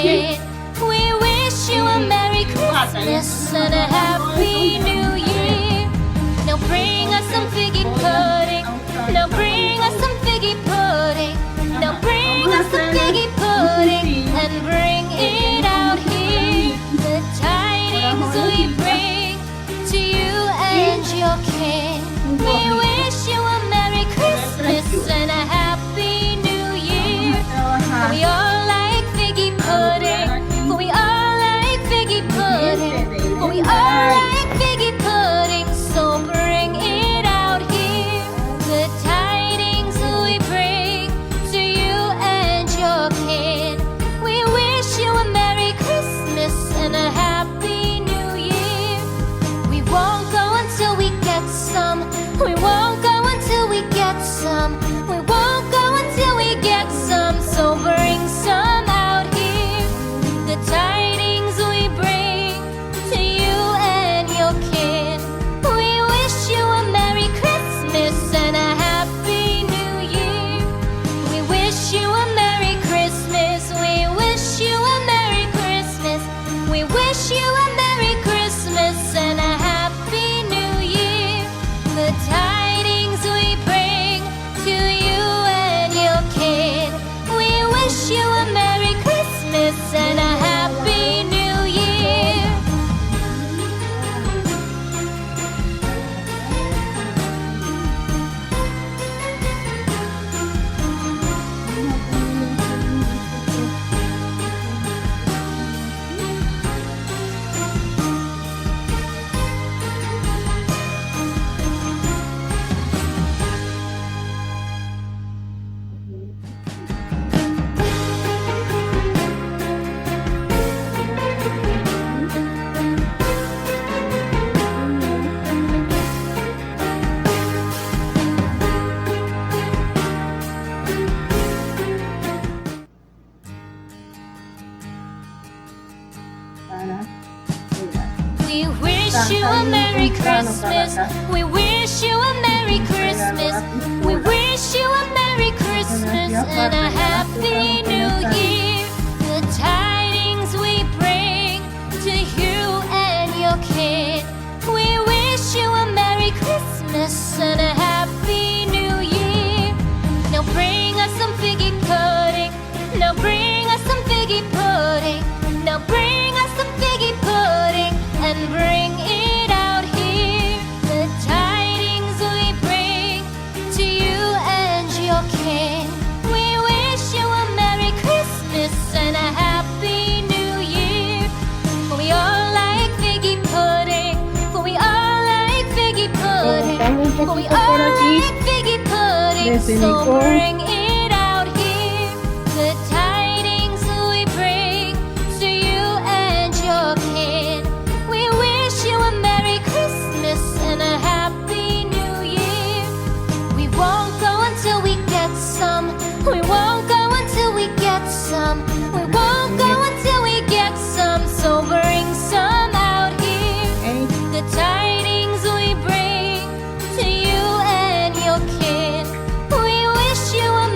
kid. We wish you a Merry Christmas and a Happy New Year. Now bring us some figgy pudding. Now bring us some figgy pudding. Now bring us some figgy pudding and bring it out here. The tidings we bring to you and your king. We wish you a Merry Christmas and a Happy New Year. For we all like figgy pudding. For we all like figgy pudding. For we all like figgy pudding. So bring it out here. The tidings we bring to you and your kin. We wish you a Merry Christmas and a Happy New Year. We won't go until we get some. We won't go until we get some. We won't go until we get some. So bring some out here. The tidings we bring to you and your kin. We wish you a Merry Christmas and a Happy New Year. We wish you a Merry Christmas. We wish you a Merry Christmas. We wish you a Merry Christmas and a Happy New Year. The tidings we bring to you and your kid. We wish you a Merry Christmas and a Happy New Year. We wish you a Merry Christmas. We wish you a Merry Christmas. We wish you a Merry Christmas and a Happy New Year. The tidings we bring to you and your kid. We wish you a Merry Christmas and a Happy New Year. Now bring us some figgy pudding. Now bring us some figgy pudding. Now bring us some figgy pudding and bring it out here. The tidings we bring to you and your king. We wish you a Merry Christmas and a Happy New Year. For we all like figgy pudding. For we all like figgy pudding. For we all like figgy pudding. So bring it out here. The tidings we bring to you and your kin. We wish you a Merry Christmas and a Happy New Year. We won't go until we get some. We won't go until we get some. We won't go until we get some. So bring some out here. The tidings we bring to you and your kin. We wish you a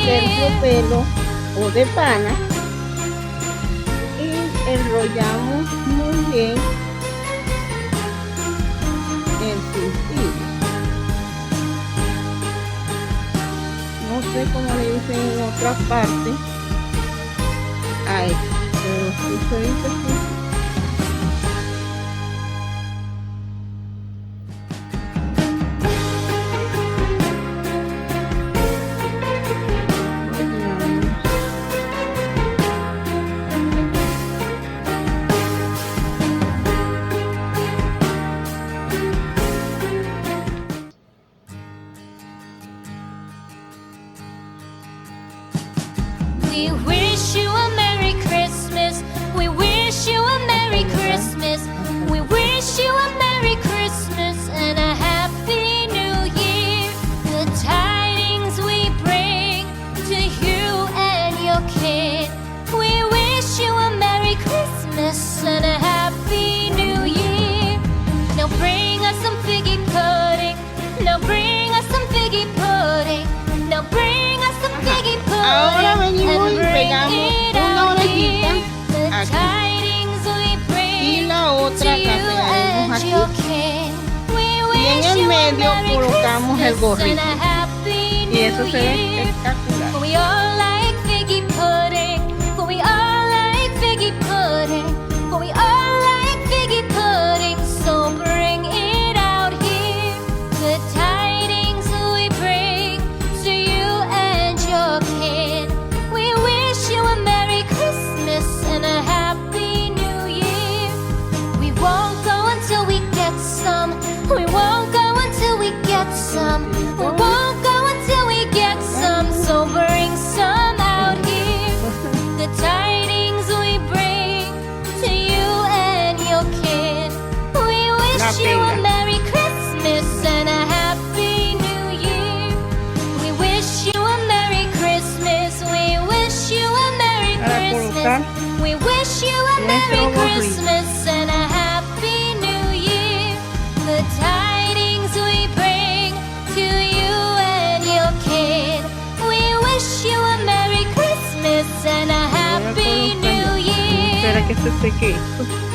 terciopelo o de pana y enrollamos muy bien el cintillo. No sé cómo le dicen en otra parte a esto, pero sí se dice así. We wish you a Merry Christmas. We wish you a Merry Christmas. We wish you a Merry Christmas and a Happy New Year. The tidings we bring to you and your kid. We wish you a Merry Christmas and a Happy New Year. Now bring us some figgy pudding. Now bring us some figgy pudding. Now bring us some figgy pudding. Ahora venimos y pegamos una orejita aquí y la otra la pegaremos aquí y en el medio colocamos el gorrito y eso se ve espectacular. We all like figgy pudding. We all like figgy pudding. We all like figgy pudding. So bring it out here. The tidings we bring to you and your kid. We wish you a Merry Christmas and a Happy New Year. We won't go until we get some. We won't go until we get some. We won't go until we get some. So bring some out here. The tidings we bring to you and your kid. We wish you a Merry Christmas and a Happy New Year. We wish you a Merry Christmas. We wish you a Merry Christmas. We wish you a Merry Christmas and a Happy New Year. The tidings we bring to you and your kid. We wish you a Merry Christmas and a Happy New Year. Espera que se seque esto.